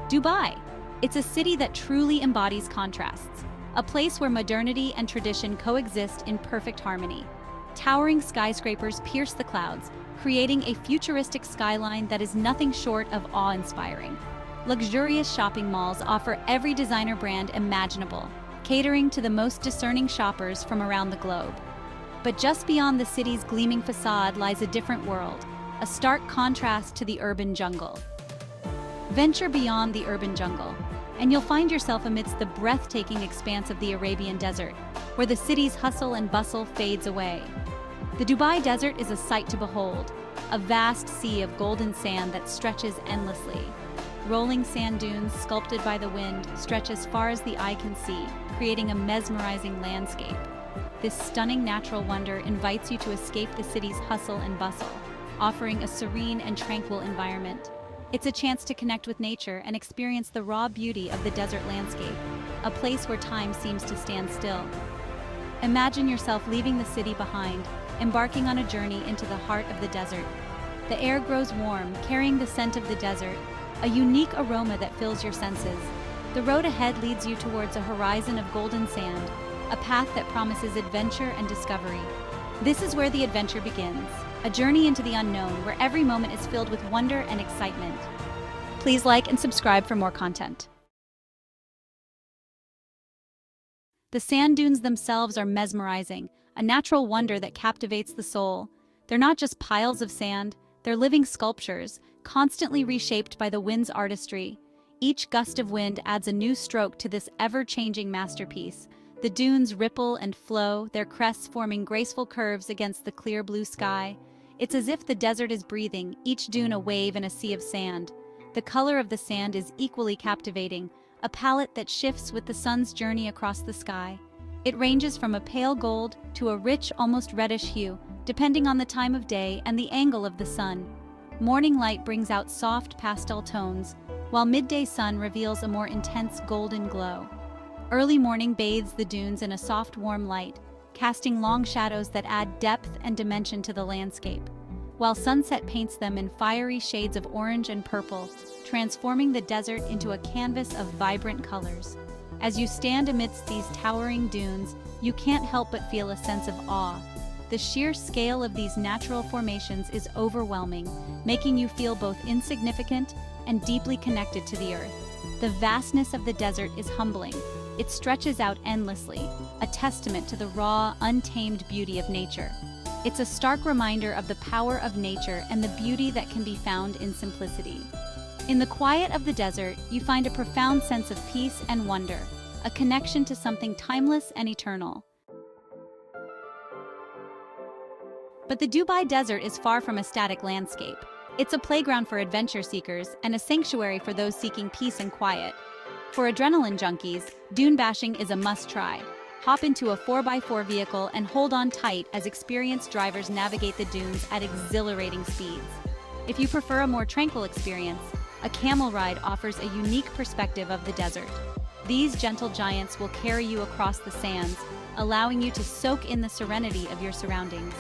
Dubai. It's a city that truly embodies contrasts, a place where modernity and tradition coexist in perfect harmony. Towering skyscrapers pierce the clouds, creating a futuristic skyline that is nothing short of awe-inspiring. Luxurious shopping malls offer every designer brand imaginable, catering to the most discerning shoppers from around the globe. But just beyond the city's gleaming facade lies a different world, a stark contrast to the urban jungle. Venture beyond the urban jungle, and you'll find yourself amidst the breathtaking expanse of the Arabian Desert, where the city's hustle and bustle fades away. The Dubai Desert is a sight to behold, a vast sea of golden sand that stretches endlessly. Rolling sand dunes sculpted by the wind stretch as far as the eye can see, creating a mesmerizing landscape. This stunning natural wonder invites you to escape the city's hustle and bustle, offering a serene and tranquil environment. It's a chance to connect with nature and experience the raw beauty of the desert landscape, a place where time seems to stand still. Imagine yourself leaving the city behind, embarking on a journey into the heart of the desert. The air grows warm, carrying the scent of the desert, a unique aroma that fills your senses. The road ahead leads you towards a horizon of golden sand, a path that promises adventure and discovery. This is where the adventure begins, a journey into the unknown where every moment is filled with wonder and excitement. Please like and subscribe for more content. The sand dunes themselves are mesmerizing, a natural wonder that captivates the soul. They're not just piles of sand, they're living sculptures, constantly reshaped by the wind's artistry. Each gust of wind adds a new stroke to this ever-changing masterpiece. The dunes ripple and flow, their crests forming graceful curves against the clear blue sky. It's as if the desert is breathing, each dune a wave in a sea of sand. The color of the sand is equally captivating, a palette that shifts with the sun's journey across the sky. It ranges from a pale gold to a rich, almost reddish hue, depending on the time of day and the angle of the sun. Morning light brings out soft pastel tones, while midday sun reveals a more intense golden glow. Early morning bathes the dunes in a soft, warm light, casting long shadows that add depth and dimension to the landscape, while sunset paints them in fiery shades of orange and purple, transforming the desert into a canvas of vibrant colors. As you stand amidst these towering dunes, you can't help but feel a sense of awe. The sheer scale of these natural formations is overwhelming, making you feel both insignificant and deeply connected to the earth. The vastness of the desert is humbling. It stretches out endlessly, a testament to the raw, untamed beauty of nature. It's a stark reminder of the power of nature and the beauty that can be found in simplicity. In the quiet of the desert, you find a profound sense of peace and wonder, a connection to something timeless and eternal. But the Dubai Desert is far from a static landscape. It's a playground for adventure seekers and a sanctuary for those seeking peace and quiet. For adrenaline junkies, dune bashing is a must-try. Hop into a 4x4 vehicle and hold on tight as experienced drivers navigate the dunes at exhilarating speeds. If you prefer a more tranquil experience, a camel ride offers a unique perspective of the desert. These gentle giants will carry you across the sands, allowing you to soak in the serenity of your surroundings.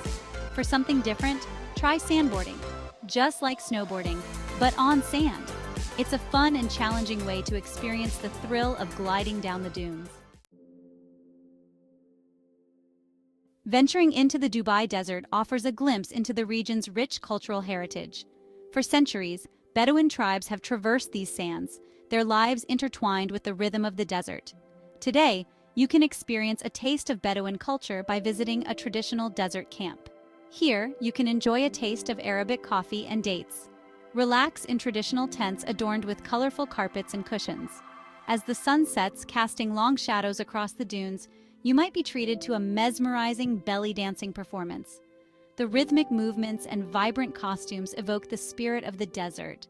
For something different, try sandboarding. Just like snowboarding, but on sand. It's a fun and challenging way to experience the thrill of gliding down the dunes. Venturing into the Dubai Desert offers a glimpse into the region's rich cultural heritage. For centuries, Bedouin tribes have traversed these sands, their lives intertwined with the rhythm of the desert. Today, you can experience a taste of Bedouin culture by visiting a traditional desert camp. Here, you can enjoy a taste of Arabic coffee and dates. Relax in traditional tents adorned with colorful carpets and cushions. As the sun sets, casting long shadows across the dunes, you might be treated to a mesmerizing belly dancing performance. The rhythmic movements and vibrant costumes evoke the spirit of the desert.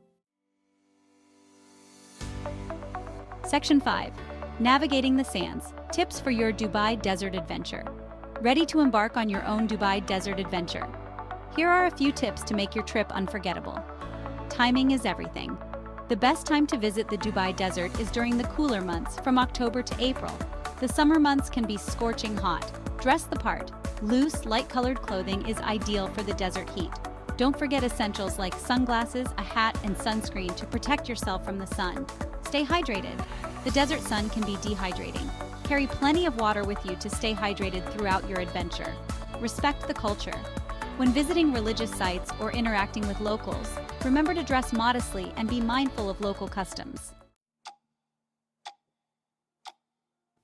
Section 5. Navigating the Sands. Tips for your Dubai Desert Adventure. Ready to embark on your own Dubai Desert Adventure? Here are a few tips to make your trip unforgettable. Timing is everything. The best time to visit the Dubai Desert is during the cooler months, from October to April. The summer months can be scorching hot. Dress the part. Loose, light-colored clothing is ideal for the desert heat. Don't forget essentials like sunglasses, a hat, and sunscreen to protect yourself from the sun. Stay hydrated. The desert sun can be dehydrating. Carry plenty of water with you to stay hydrated throughout your adventure. Respect the culture. When visiting religious sites or interacting with locals, remember to dress modestly and be mindful of local customs.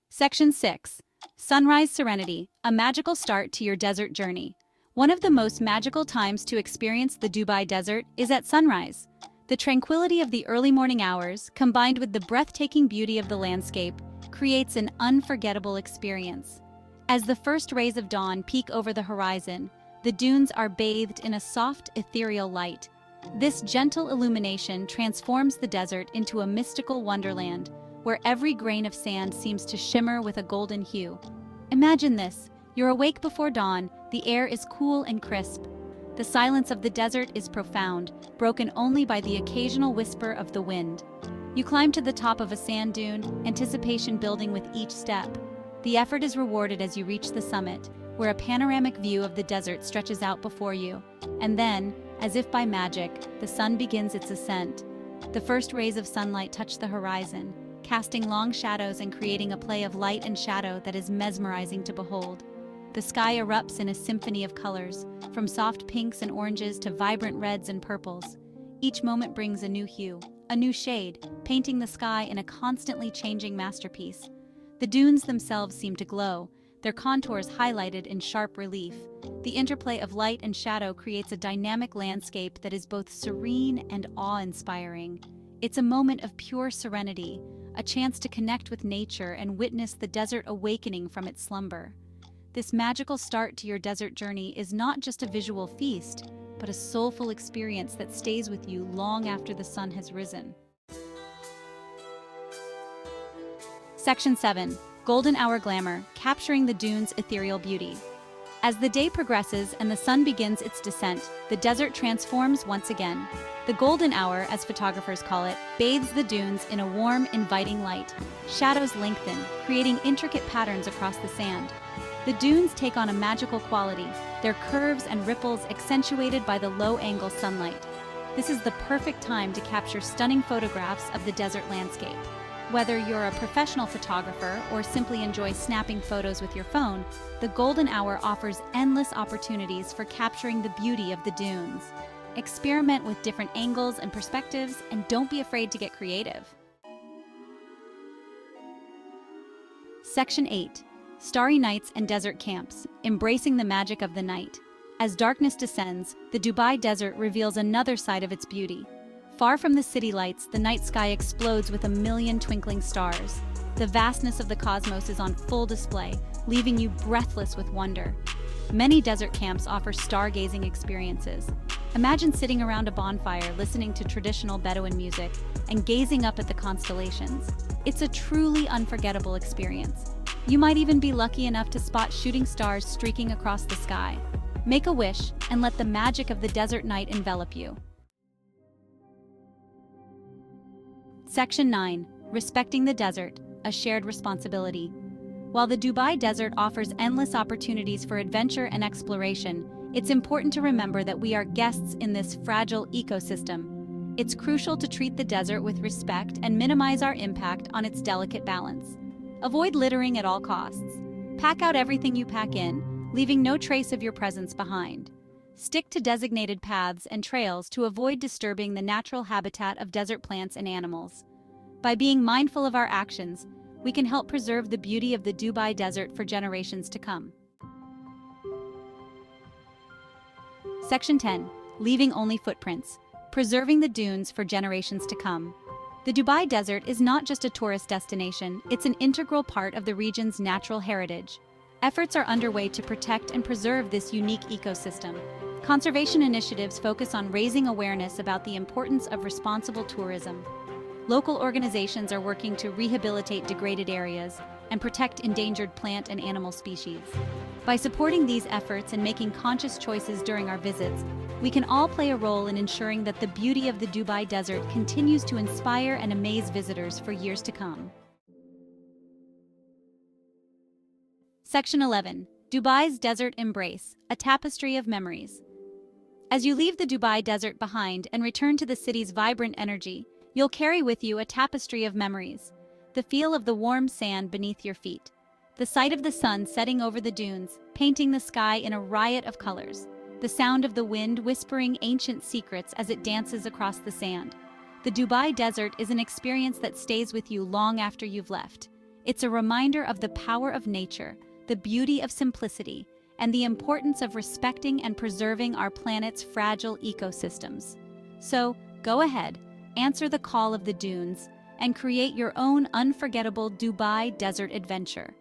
Section 6. Sunrise Serenity, a magical start to your desert journey. One of the most magical times to experience the Dubai Desert is at sunrise. The tranquility of the early morning hours, combined with the breathtaking beauty of the landscape, creates an unforgettable experience. As the first rays of dawn peek over the horizon, the dunes are bathed in a soft, ethereal light. This gentle illumination transforms the desert into a mystical wonderland, where every grain of sand seems to shimmer with a golden hue. Imagine this: you're awake before dawn, the air is cool and crisp. The silence of the desert is profound, broken only by the occasional whisper of the wind. You climb to the top of a sand dune, anticipation building with each step. The effort is rewarded as you reach the summit, where a panoramic view of the desert stretches out before you. And then, as if by magic, the sun begins its ascent. The first rays of sunlight touch the horizon, casting long shadows and creating a play of light and shadow that is mesmerizing to behold. The sky erupts in a symphony of colors, from soft pinks and oranges to vibrant reds and purples. Each moment brings a new hue, a new shade, painting the sky in a constantly changing masterpiece. The dunes themselves seem to glow, their contours highlighted in sharp relief. The interplay of light and shadow creates a dynamic landscape that is both serene and awe-inspiring. It's a moment of pure serenity, a chance to connect with nature and witness the desert awakening from its slumber. This magical start to your desert journey is not just a visual feast, but a soulful experience that stays with you long after the sun has risen. Section 7. Golden Hour Glamour, capturing the dune's ethereal beauty. As the day progresses and the sun begins its descent, the desert transforms once again. The golden hour, as photographers call it, bathes the dunes in a warm, inviting light. Shadows lengthen, creating intricate patterns across the sand. The dunes take on a magical quality, their curves and ripples accentuated by the low-angle sunlight. This is the perfect time to capture stunning photographs of the desert landscape. Whether you're a professional photographer or simply enjoy snapping photos with your phone, the golden hour offers endless opportunities for capturing the beauty of the dunes. Experiment with different angles and perspectives, and don't be afraid to get creative. Section 8. Starry Nights and Desert Camps, embracing the magic of the night. As darkness descends, the Dubai Desert reveals another side of its beauty. Far from the city lights, the night sky explodes with a million twinkling stars. The vastness of the cosmos is on full display, leaving you breathless with wonder. Many desert camps offer stargazing experiences. Imagine sitting around a bonfire listening to traditional Bedouin music and gazing up at the constellations. It's a truly unforgettable experience. You might even be lucky enough to spot shooting stars streaking across the sky. Make a wish and let the magic of the desert night envelop you. Section 9. Respecting the Desert, a Shared Responsibility. While the Dubai Desert offers endless opportunities for adventure and exploration, it's important to remember that we are guests in this fragile ecosystem. It's crucial to treat the desert with respect and minimize our impact on its delicate balance. Avoid littering at all costs. Pack out everything you pack in, leaving no trace of your presence behind. Stick to designated paths and trails to avoid disturbing the natural habitat of desert plants and animals. By being mindful of our actions, we can help preserve the beauty of the Dubai Desert for generations to come. Section 10. Leaving only footprints, preserving the dunes for generations to come. The Dubai Desert is not just a tourist destination, it's an integral part of the region's natural heritage. Efforts are underway to protect and preserve this unique ecosystem. Conservation initiatives focus on raising awareness about the importance of responsible tourism. Local organizations are working to rehabilitate degraded areas and protect endangered plant and animal species. By supporting these efforts and making conscious choices during our visits, we can all play a role in ensuring that the beauty of the Dubai Desert continues to inspire and amaze visitors for years to come. Section 11. Dubai's Desert Embrace, a tapestry of memories. As you leave the Dubai Desert behind and return to the city's vibrant energy, You'll carry with you a tapestry of memories, the feel of the warm sand beneath your feet, the sight of the sun setting over the dunes, painting the sky in a riot of colors, the sound of the wind whispering ancient secrets as it dances across the sand. The Dubai desert is an experience that stays with you long after you've left. It's a reminder of the power of nature, the beauty of simplicity, and the importance of respecting and preserving our planet's fragile ecosystems. So, go ahead, answer the call of the dunes, and create your own unforgettable Dubai desert adventure.